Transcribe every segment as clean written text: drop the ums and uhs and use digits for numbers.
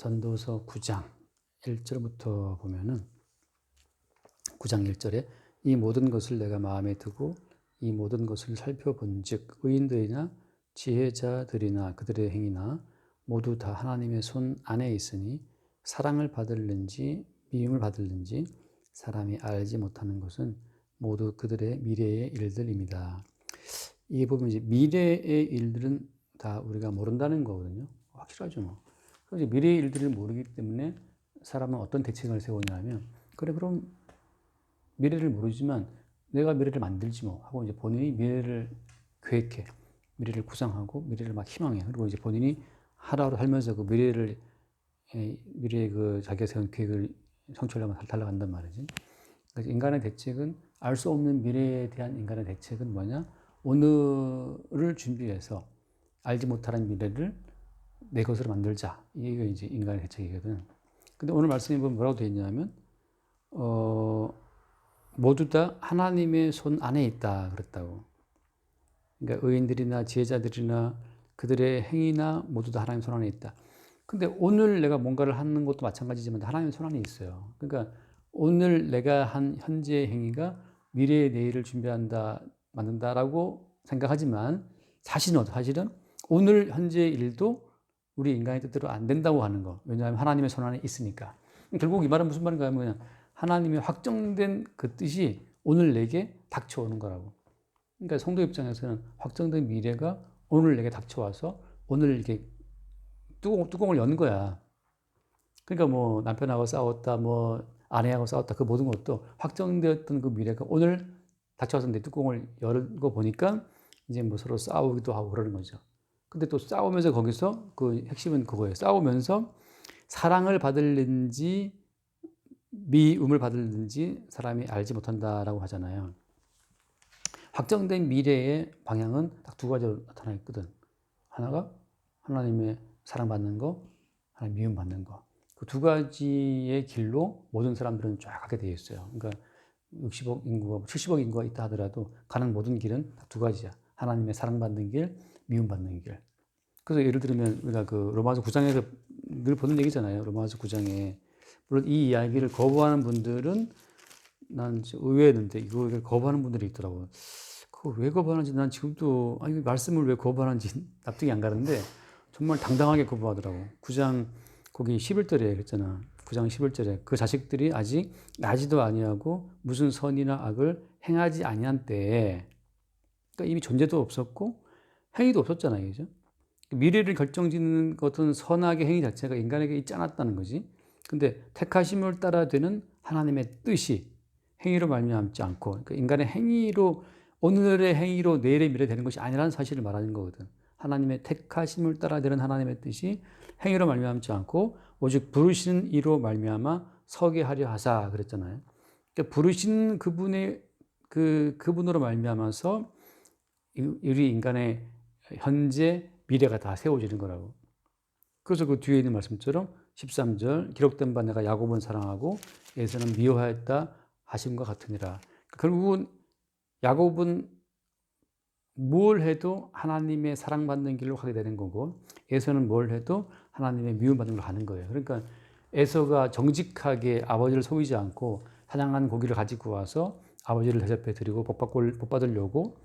전도서 9장 1절부터 보면은 9장 1절에 이 모든 것을 내가 마음에 두고 이 모든 것을 살펴본즉 의인들이나 지혜자들이나 그들의 행위나 모두 다 하나님의 손 안에 있으니 사랑을 받을는지 미움을 받을는지 사람이 알지 못하는 것은 모두 그들의 미래의 일들입니다. 이게 보면 이제 미래의 일들은 다 우리가 모른다는 거거든요. 확실하죠 뭐. 그래서 미래의 일들을 모르기 때문에 사람은 어떤 대책을 세우냐면 그래 그럼 미래를 모르지만 내가 미래를 만들지 뭐 하고 이제 본인이 미래를 계획해, 미래를 구상하고 미래를 막 희망해. 그리고 이제 본인이 하루하루 살면서 그 미래의 그 자기가 세운 계획을 성취하려고 달려간단 말이지. 그래서 인간의 대책은 알 수 없는 미래에 대한 인간의 대책은 뭐냐? 오늘을 준비해서 알지 못하는 미래를 내 것으로 만들자. 이게 이제 인간의 대책이거든. 근데 오늘 말씀에 보면 뭐라고 되어 있냐면, 모두 다 하나님의 손 안에 있다. 그랬다고. 그러니까 의인들이나 지혜자들이나 그들의 행위나 모두 다 하나님의 손 안에 있다. 근데 오늘 내가 뭔가를 하는 것도 마찬가지지만 하나님의 손 안에 있어요. 그러니까 오늘 내가 한 현재의 행위가 미래의 내일을 준비한다, 만든다라고 생각하지만 사실은 오늘 현재의 일도 우리 인간의 뜻대로 안 된다고 하는 거. 왜냐하면 하나님의 손 안에 있으니까. 결국 이 말은 무슨 말인가 하면 하나님의 확정된 그 뜻이 오늘 내게 닥쳐오는 거라고. 그러니까 성도 입장에서는 확정된 미래가 오늘 내게 닥쳐와서 오늘 이렇게 뚜껑을 여는 거야. 그러니까 뭐 남편하고 싸웠다, 뭐 아내하고 싸웠다, 그 모든 것도 확정되었던 그 미래가 오늘 닥쳐와서 내 뚜껑을 열고 보니까 이제 뭐 서로 싸우기도 하고 그러는 거죠. 근데 또 싸우면서 거기서 그 핵심은 그거예요. 싸우면서 사랑을 받을는지 미움을 받을는지 사람이 알지 못한다라고 하잖아요. 확정된 미래의 방향은 딱 두 가지로 나타나 있거든. 하나가 하나님의 사랑받는 거, 하나님 미움받는 거. 그 두 가지의 길로 모든 사람들은 쫙 가게 되어 있어요. 그러니까 60억 인구가 70억 인구가 있다 하더라도 가는 모든 길은 딱 두 가지야. 하나님의 사랑받는 길, 미움받는 길. 그래서 예를 들면 우리가 그 로마서 9장에서 늘 보는 얘기잖아요. 로마서 9장에 물론 이 이야기를 거부하는 분들은 난 의외였는데 이걸 거부하는 분들이 있더라고요. 그거 왜 거부하는지 난 지금도 아니 말씀을 왜 거부하는지 납득이 안 가는데 정말 당당하게 거부하더라고. 9장 거기 11절에 그랬잖아. 9장 11절에 그 자식들이 아직 나지도 아니하고 무슨 선이나 악을 행하지 아니한 때에 그러니까 이미 존재도 없었고 행위도 없었잖아요. 그죠? 미래를 결정짓는 것은 선악의 행위 자체가 인간에게 있지 않았다는 거지. 근데 택하심을 따라 되는 하나님의 뜻이 행위로 말미암지 않고 그러니까 인간의 행위로 오늘의 행위로 내일의 미래 되는 것이 아니라는 사실을 말하는 거거든. 하나님의 택하심을 따라 되는 하나님의 뜻이 행위로 말미암지 않고 오직 부르시는 이로 말미암아 서게 하려 하사 그랬잖아요. 그러니까 부르신 그분의 그분으로 말미암아서 우리 인간의 현재 미래가 다 세워지는 거라고. 그래서 그 뒤에 있는 말씀처럼 13절 기록된 바 내가 야곱은 사랑하고 에서는 미워하였다 하심과 같으니라. 결국은 야곱은 뭘 해도 하나님의 사랑받는 길로 가게 되는 거고 에서는 뭘 해도 하나님의 미움받는 길로 가는 거예요. 그러니까 에서가 정직하게 아버지를 속이지 않고 사냥한 고기를 가지고 와서 아버지를 대접해 드리고 복 받으려고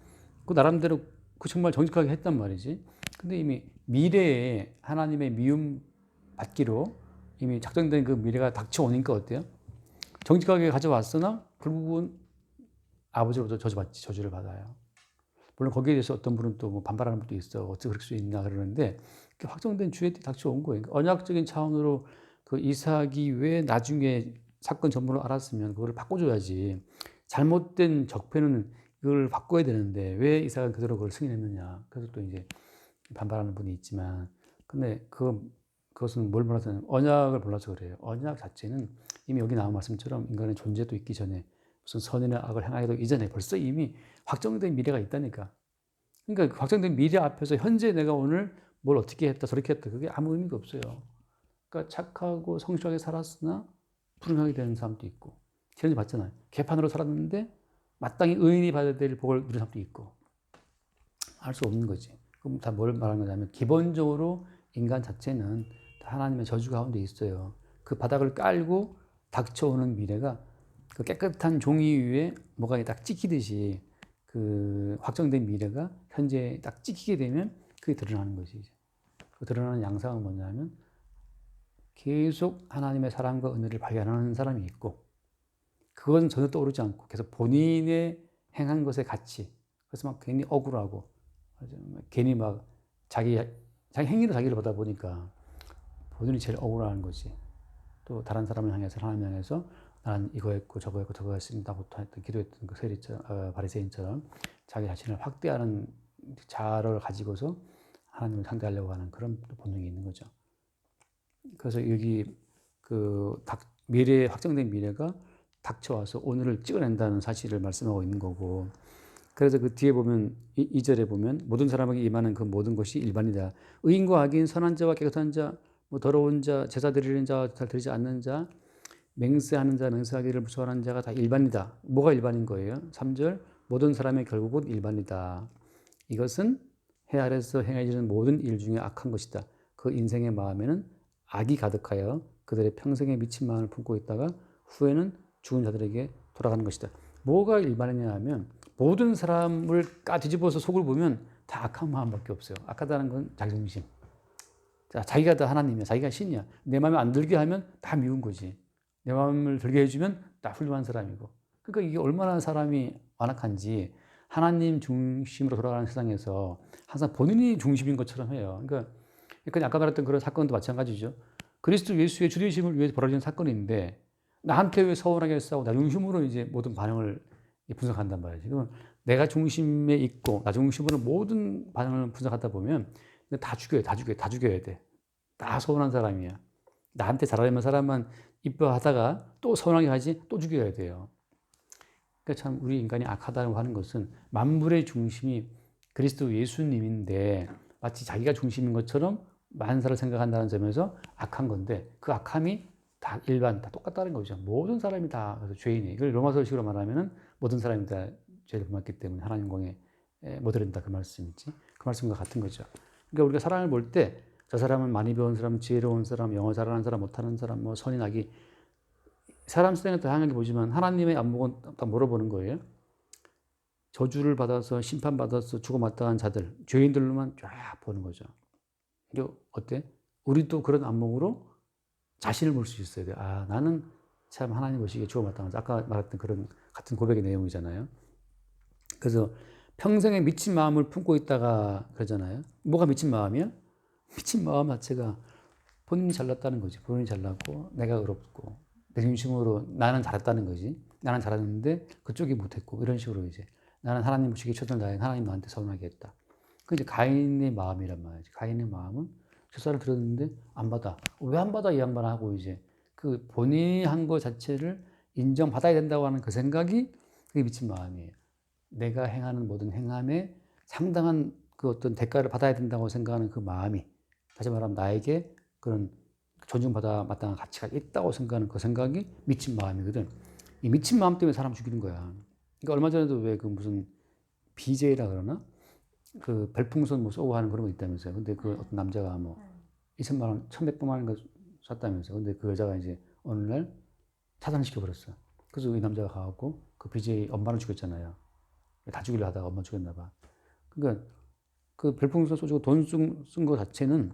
그 나름대로 그 정말 정직하게 했단 말이지. 근데 이미 미래에 하나님의 미움 받기로 이미 작정된 그 미래가 닥쳐오니까 어때요? 정직하게 가져왔으나 결국은 아버지로부터 저주를 받아요. 물론 거기에 대해서 어떤 분은 또 뭐 반발하는 분도 있어. 어떻게 그럴 수 있나 그러는데 확정된 주에 닥쳐온 거예요. 그러니까 언약적인 차원으로 그 이삭이 왜 나중에 사건 전문을 알았으면 그거를 바꿔줘야지. 잘못된 적폐는 이걸 바꿔야 되는데 왜 이삭은 그대로 그걸 승인했느냐. 그래서 또 이제 반발하는 분이 있지만 근데 그것은 뭘 몰라서 언약을 몰라서 그래요. 언약 자체는 이미 여기 나온 말씀처럼 인간의 존재도 있기 전에 무슨 선이나 악을 행하기도 이전에 벌써 이미 확정된 미래가 있다니까. 그러니까 그 확정된 미래 앞에서 현재 내가 오늘 뭘 어떻게 했다 저렇게 했다 그게 아무 의미가 없어요. 그러니까 착하고 성실하게 살았으나 불행하게 되는 사람도 있고 지난주 봤잖아요. 개판으로 살았는데 마땅히 의인이 받아야 될 복을 누린 사람도 있고 알 수 없는 거지. 그럼 다 뭘 말하는 거냐면 기본적으로 인간 자체는 다 하나님의 저주 가운데 있어요. 그 바닥을 깔고 닥쳐오는 미래가 그 깨끗한 종이 위에 뭐가 딱 찍히듯이 그 확정된 미래가 현재 딱 찍히게 되면 그게 드러나는 거지. 그 드러나는 양상은 뭐냐면 계속 하나님의 사랑과 은혜를 발견하는 사람이 있고 그것은 전혀 떠오르지 않고 계속 본인의 행한 것의 가치 그래서 막 괜히 억울하고 괜히 막 자기 행위로 자기를 보다 보니까 본인이 제일 억울한 거지. 또 다른 사람을 향해서 하나님 향해서 나는 이거 했고 저거 했고 저거 했습니다부터 했던 기도했던 그 바리새인처럼 자기 자신을 확대하는 자아를 가지고서 하나님을 상대하려고 하는 그런 본능이 있는 거죠. 그래서 여기 그 미래에 확정된 미래가 닥쳐와서 오늘을 찍어낸다는 사실을 말씀하고 있는 거고 그래서 그 뒤에 보면 2절에 보면 모든 사람에게 임하는 그 모든 것이 일반이다. 의인과 악인, 선한 자와 깨끗한 자, 뭐 더러운 자, 제사 드리는 자와 잘 드리지 않는 자, 맹세하는 자, 맹세하기를 무서워하는 자가 다 일반이다. 뭐가 일반인 거예요? 3절 모든 사람의 결국은 일반이다. 이것은 해 아래서 행해지는 모든 일 중에 악한 것이다. 그 인생의 마음에는 악이 가득하여 그들의 평생에 미친 마음을 품고 있다가 후에는 죽은 자들에게 돌아가는 것이다. 뭐가 일반이냐 하면 모든 사람을 뒤집어서 속을 보면 다 악한 마음밖에 없어요. 악하다는 건 자기중심. 자기가 다 하나님이야. 자기가 신이야. 내 마음에 안 들게 하면 다 미운 거지. 내 마음을 들게 해주면 다 훌륭한 사람이고. 그러니까 이게 얼마나 사람이 완악한지 하나님 중심으로 돌아가는 세상에서 항상 본인이 중심인 것처럼 해요. 그러니까 아까 말했던 그런 사건도 마찬가지죠. 그리스도 예수의 주되심을 위해서 벌어진 사건인데 나한테 왜 서운하게 싸우고 나 중심으로 이제 모든 반응을 분석한단 말이지. 그러면 내가 중심에 있고 나 중심으로 모든 반응을 분석하다 보면 다 죽여야 돼. 다 서운한 사람이야. 나한테 잘하려면 사람만 이뻐하다가 또 서운하게 하지 또 죽여야 돼요. 그러니까 참 우리 인간이 악하다고 하는 것은 만물의 중심이 그리스도 예수님인데 마치 자기가 중심인 것처럼 만사를 생각한다는 점에서 악한 건데 그 악함이 다 다 똑같다는 거죠. 모든 사람이 다 그래서 죄인이에요. 이걸 로마서식으로 말하면은 모든 사람이 다 죄를 범했기 때문에 하나님 공에 못 이른다 그 말씀이지. 그 말씀과 같은 거죠. 그러니까 우리가 사람을 볼 때 저 사람은 많이 배운 사람, 지혜로운 사람, 영어 잘하는 사람, 못하는 사람, 뭐 선이 나기 사람 세상에 다양하게 보지만 하나님의 안목은 딱 물어보는 거예요. 저주를 받아서 심판받아서 죽어마땅한 자들, 죄인들로만 쫙 보는 거죠. 이게 어때? 우리도 그런 안목으로 자신을 볼 수 있어야 돼. 아, 나는 참 하나님 보시기에 죽어마땅한 자. 아까 말했던 그런 같은 고백의 내용이잖아요. 그래서 평생에 미친 마음을 품고 있다가 그러잖아요. 뭐가 미친 마음이야? 미친 마음 자체가 본인이 잘났다는 거지. 본인이 잘났고 내가 의롭고 내 중심으로 나는 잘했다는 거지. 나는 잘했는데 그쪽이 못했고 이런 식으로 이제 나는 하나님 보시기에 최선을 다해 하나님 나한테 서운하게 했다. 그 이제 가인의 마음이란 말이지. 가인의 마음은 주사를 들었는데 안 받아. 왜 안 받아 이 양반 하고 이제 그 본인이 한 거 자체를 인정받아야 된다고 하는 그 생각이 그게 미친 마음이에요. 내가 행하는 모든 행함에 상당한 그 어떤 대가를 받아야 된다고 생각하는 그 마음이 다시 말하면 나에게 그런 존중받아 마땅한 가치가 있다고 생각하는 그 생각이 미친 마음이거든. 이 미친 마음 때문에 사람 죽이는 거야. 그러니까 얼마 전에도 왜 그 무슨 BJ라 그러나? 그 별풍선 뭐 쏘고 하는 그런 거 있다면서요. 근데 그 어떤 남자가 뭐 2천만 원, 1,100만 원인가 샀다면서. 근데 그 여자가 이제 어느 날 타산시켜버렸어. 그래서 이 남자가 가갖고 그 BJ 엄마를 죽였잖아요. 다 죽이려 하다가 엄마 죽였나 봐. 그러니까 그 별풍선 쏘고 돈 쓴 거 자체는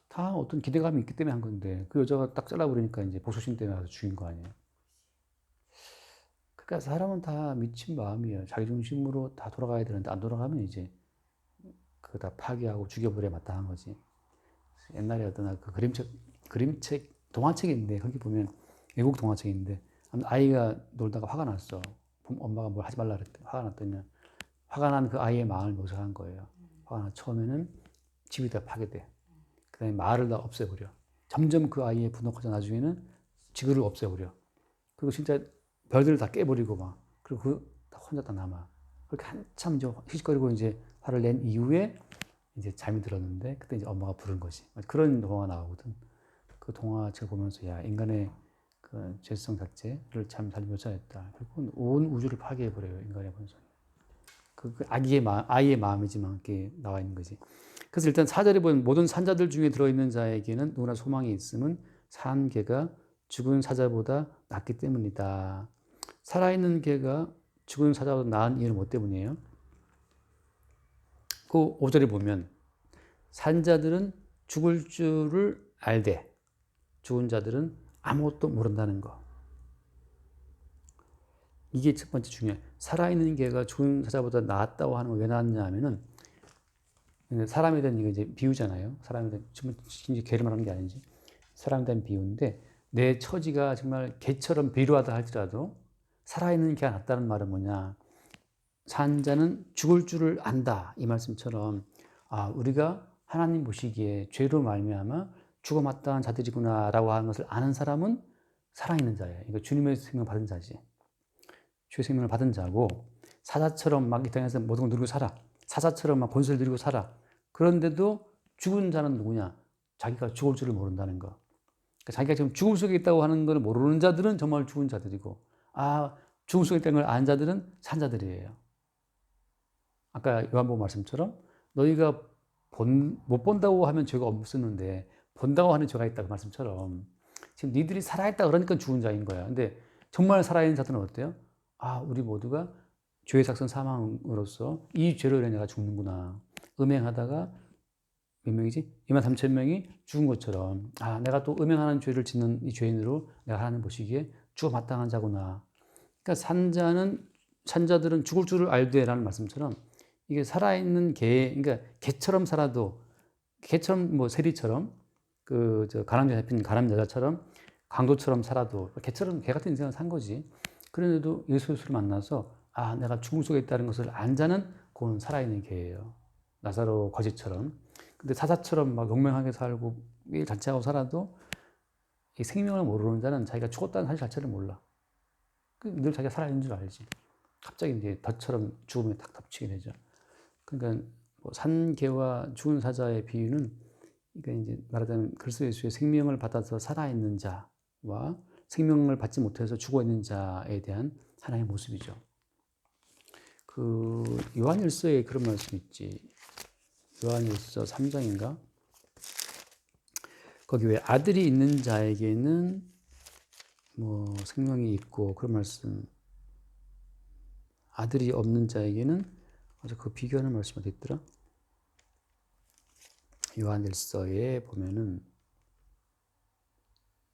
다 어떤 기대감이 있기 때문에 한 건데 그 여자가 딱 잘라버리니까 이제 복수심 때문에 가서 죽인 거 아니에요. 그러니까 사람은 다 미친 마음이에요. 자기 중심으로 다 돌아가야 되는데 안 돌아가면 이제 그거 다 파괴하고 죽여버려야 마땅한 거지. 옛날에 어떤 그 그림책, 동화책인데 거기 보면 외국 동화책인데 아이가 놀다가 화가 났어. 엄마가 뭘 하지 말라 그랬대. 화가 났더니 화가 난 그 아이의 마음을 묘사한 거예요. 화가 나 처음에는 집이 다 파괴돼. 그 다음에 마을을 다 없애버려. 점점 그 아이의 분노가 커져 나중에는 지구를 없애버려. 그리고 진짜 별들을 다 깨버리고 막. 그리고 혼자 다 남아. 그렇게 한참 이제 휘식거리고 이제 화를 낸 이후에 이제 잠이 들었는데 그때 이제 엄마가 부른 거지. 그런 동화가 나오거든. 그 동화책을 보면서 야 인간의 그 죄성 자체를 참 잘 묘사했다. 결국은 온 우주를 파괴해버려요 인간의 본성이. 그 아이의 마음이지만 그게 나와 있는 거지. 그래서 일단 4절에 보면 모든 산자들 중에 들어있는 자에게는 누구나 소망이 있음은 산 개가 죽은 사자보다 낫기 때문이다. 살아있는 개가 죽은 사자보다 나은 이유는 뭐 때문이에요? 그 5절에 보면 산자들은 죽을 줄을 알되 죽은 자들은 아무것도 모른다는 거. 이게 첫 번째 중요해요. 살아있는 개가 죽은 사자보다 낫다고 하는 거 왜 낫냐 하면은 사람에 대한 이거 이제 비유잖아요. 사람에 대한 진짜 개를 말하는 게 아니지. 사람에 대한 비유인데 내 처지가 정말 개처럼 비루하다 할지라도 살아있는 개가 낫다는 말은 뭐냐? 산자는 죽을 줄을 안다 이 말씀처럼 우리가 하나님 보시기에 죄로 말미암아 죽어 마땅한 자들이구나라고 하는 것을 아는 사람은 살아있는 자예요. 이거 주님의 생명 받은 자지. 주의 생명을 받은 자고 사자처럼 막 이 땅에서 모든 걸 누리고 살아. 사자처럼 막 권세를 누리고 살아. 그런데도 죽은 자는 누구냐? 자기가 죽을 줄을 모른다는 거. 그러니까 자기가 지금 죽음 속에 있다고 하는 걸 모르는 자들은 정말 죽은 자들이고 죽음 속에 있다는 걸 아는 자들은 산 자들이에요. 아까 요한복음 말씀처럼 너희가 못 본다고 하면 죄가 없었는데 본다고 하는 죄가 있다고 말씀처럼 지금 니들이 살아있다 그러니까 죽은 자인 거야. 근데 정말 살아있는 자들은 어때요? 우리 모두가 죄의 삭선 사망으로서 이 죄로 인해 내가 죽는구나. 음행하다가 몇 명이지? 2만 3천 명이 죽은 것처럼 내가 또 음행하는 죄를 짓는 이 죄인으로 내가 하나님 보시기에 죽어 마땅한 자구나. 그러니까 산자들은 죽을 줄을 알되라는 말씀처럼 이게 살아있는 그러니까 개처럼 살아도 개처럼 뭐 세리처럼 가늠죄 잡힌 가늠 여자처럼 강도처럼 살아도 개처럼 개 같은 인생을 산 거지. 그런데도 예수를 만나서 내가 죽음 속에 있다는 것을 안 자는 그건 살아있는 개예요. 나사로 거지처럼. 근데 사자처럼 막 용맹하게 살고 매일 잔치하고 살아도 이 생명을 모르는 자는 자기가 죽었다는 사실 자체를 몰라. 늘 자기가 살아있는 줄 알지. 갑자기 이제 덫처럼 죽음에 탁 덮치게 되죠. 그러니까 뭐 산개와 죽은 사자의 비유는 그러니까 이제 말하자면 그리스도 예수의 생명을 받아서 살아있는 자와 생명을 받지 못해서 죽어 있는 자에 대한 하나의 모습이죠. 요한일서에 그런 말씀 있지. 요한일서 3장인가? 거기 왜 아들이 있는 자에게는 뭐 생명이 있고 그런 말씀. 아들이 없는 자에게는 그 비교하는 말씀이 어디 있더라? 요한일서에 보면은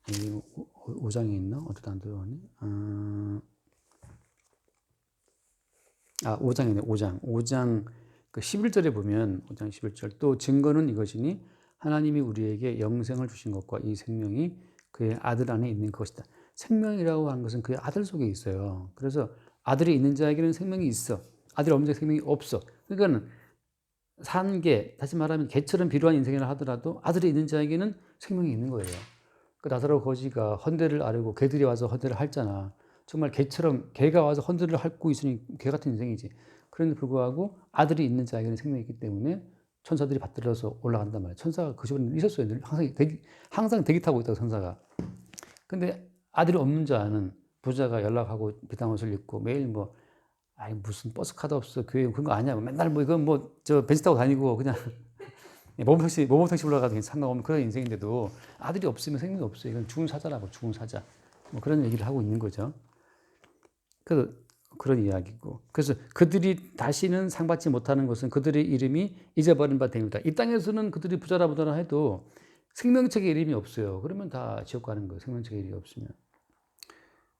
5장에 있나? 어디다 안 들어가니? 5장이네. 5장 그 11절에 보면 5장 11절 또 증거는 이것이니 하나님이 우리에게 영생을 주신 것과 이 생명이 그의 아들 안에 있는 것이다. 생명이라고 하는 것은 그의 아들 속에 있어요. 그래서 아들이 있는 자에게는 생명이 있어. 아들이 없는 자에게 생명이 없어. 그러니까 산개, 다시 말하면 개처럼 비루한 인생이라 하더라도 아들이 있는 자에게는 생명이 있는 거예요. 그 나사로 거지가 헌대를 앓고 개들이 와서 헌대를 핥잖아. 정말 개가 와서 헌대를 핥고 있으니 개 같은 인생이지. 그런데 불구하고 아들이 있는 자에게는 생명이 있기 때문에 천사들이 받들어서 올라간단 말이야. 천사가 그 집은 있었어요. 항상 대기 타고 있다고 천사가. 근데 아들이 없는 자는 부자가 연락하고 비싼 옷을 입고 매일 무슨 버스카도 없어. 교회 그런 거 아니야. 맨날 이건 벤츠 타고 다니고 그냥 모범택시 올라가도 상관없는 그런 인생인데도 아들이 없으면 생명이 없어요. 이건 죽은 사자라고, 죽은 사자. 그런 얘기를 하고 있는 거죠. 그런 이야기고. 그래서 그들이 다시는 상받지 못하는 것은 그들의 이름이 잊어버린 바 됩니다. 이 땅에서는 그들이 부자라 해도 생명책의 이름이 없어요. 그러면 다 지옥 가는 거예요. 생명책의 이름이 없으면.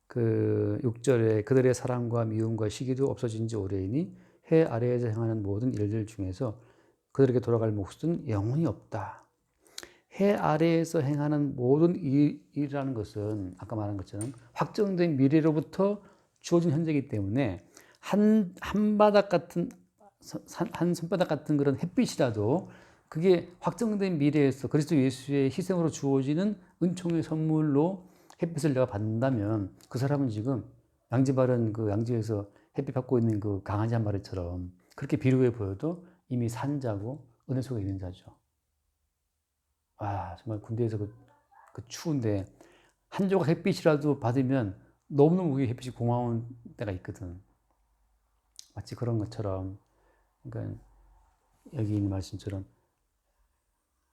6절에 그들의 사랑과 미움과 시기도 없어진 지 오래이니 해 아래에서 행하는 모든 일들 중에서 그들에게 돌아갈 몫은 영원히 없다. 해 아래에서 행하는 모든 일이라는 것은 아까 말한 것처럼 확정된 미래로부터 주어진 현재이기 때문에 한 손바닥 같은 그런 햇빛이라도 그게 확정된 미래에서 그리스도 예수의 희생으로 주어지는 은총의 선물로 햇빛을 내가 받는다면 그 사람은 지금 양지 바른 그 양지에서 햇빛 받고 있는 그 강아지 한 마리처럼 그렇게 비루해 보여도 이미 산 자고 은혜 속에 있는 자죠. 정말 군대에서 그 추운데 한 조각 햇빛이라도 받으면 너무너무 그게 햇빛이 고마운 때가 있거든. 마치 그런 것처럼, 그러니까 여기 있는 말씀처럼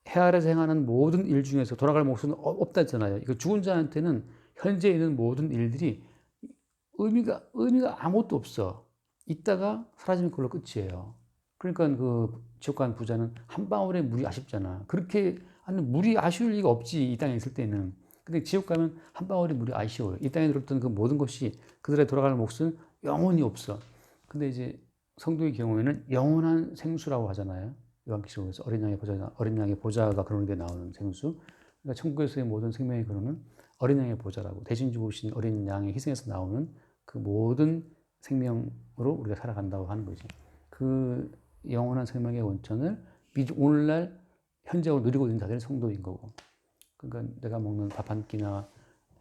해 아래서 행하는 모든 일 중에서 돌아갈 몫은 없다 했잖아요. 이거 죽은 자한테는 현재 있는 모든 일들이 의미가 아무것도 없어. 있다가 사라지면 그걸로 끝이에요. 그러니까 그 지옥 간 부자는 한 방울의 물이 아쉽잖아. 그렇게 하는 물이 아쉬울 리가 없지, 이 땅에 있을 때는. 근데 지옥 가면 한 방울의 물이 아쉬워요. 이 땅에 들었던 그 모든 것이 그들의 돌아갈 몫은 영원히 없어. 근데 이제 성도의 경우에는 영원한 생수라고 하잖아요. 요한계시록에서 어린 양의 보좌가 그런 데 나오는 생수. 그러니까 천국에서의 모든 생명의 근원은 어린 양의 보좌라고, 대신 죽으신 어린 양의 희생에서 나오는 그 모든 생명으로 우리가 살아간다고 하는 거지. 그 영원한 생명의 원천을 오늘날 현재로 누리고 있는 자들이 성도인 거고. 그러니까 내가 먹는 밥 한 끼나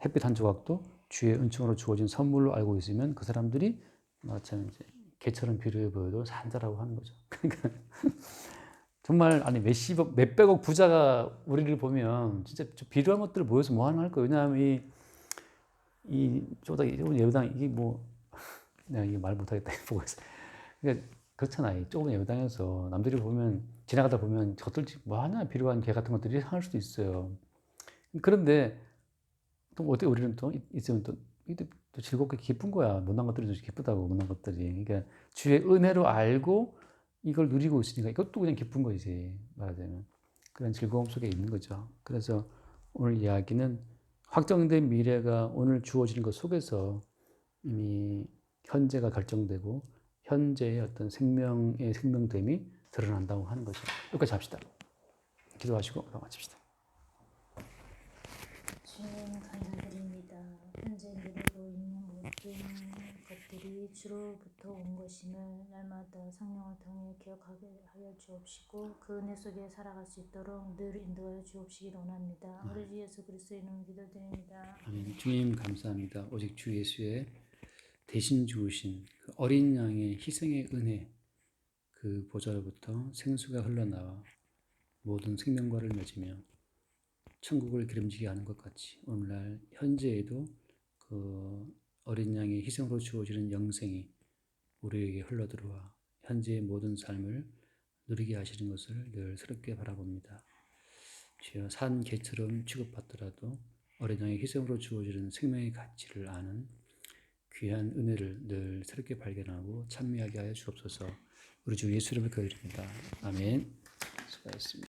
햇빛 한 조각도 주의 은총으로 주어진 선물로 알고 있으면 그 사람들이 마찬가지 이제 개처럼 비루해 보여도 산자라고 하는 거죠. 그러니까 정말 아니 몇백억 부자가 우리를 보면 진짜 비루한 것들을 보여서 뭐 하나 할 거예요. 왜냐하면 이 쪼다기 예배당 이게 뭐 내가 이게 말 못하겠다 보고 있어. 그러니까 그렇잖아요. 좁은 예배당에서 남들이 보면 지나가다 보면 저들 뭐 하나 비루한 개 같은 것들이 할 수도 있어요. 그런데 또 어떻게 우리는 또 있으면 또 즐겁게 기쁜 거야. 못난 것들이 좀 기쁘다고, 못난 것들이. 그러니까 주의 은혜로 알고 이걸 누리고 있으니까 이것도 그냥 기쁜 거지, 말하자면. 그런 즐거움 속에 있는 거죠. 그래서 오늘 이야기는 확정된 미래가 오늘 주어지는 것 속에서 이미 현재가 결정되고 현재의 어떤 생명의 생명됨이 드러난다고 하는 거죠. 여기까지 합시다. 기도하시고 마칩시다. 주님 감사드립니다. 현재 누리고 있는 모든 것들이 주로부터 온 것임을 날마다 성령을 통해 기억하게 하여 주옵시고 그 은혜 속에 살아갈 수 있도록 늘 인도하여 주옵시길 원합니다. 우리 주 예수 그리스도의 이름으로 기도드립니다. 아멘. 주님 감사합니다. 오직 주 예수의 대신 죽으신 그 어린 양의 희생의 은혜, 그 보좌로부터 생수가 흘러나와 모든 생명과를 맺으며 천국을 기름지게 하는 것 같이 오늘날 현재에도 그 어린 양의 희생으로 주어지는 영생이 우리에게 흘러들어와 현재의 모든 삶을 누리게 하시는 것을 늘 새롭게 바라봅니다. 주여 산 개처럼 취급받더라도 어린 양의 희생으로 주어지는 생명의 가치를 아는 귀한 은혜를 늘 새롭게 발견하고 찬미하게 하여 주옵소서. 우리 주 예수 이름을 기도드립니다. 아멘. 수고하셨습니다.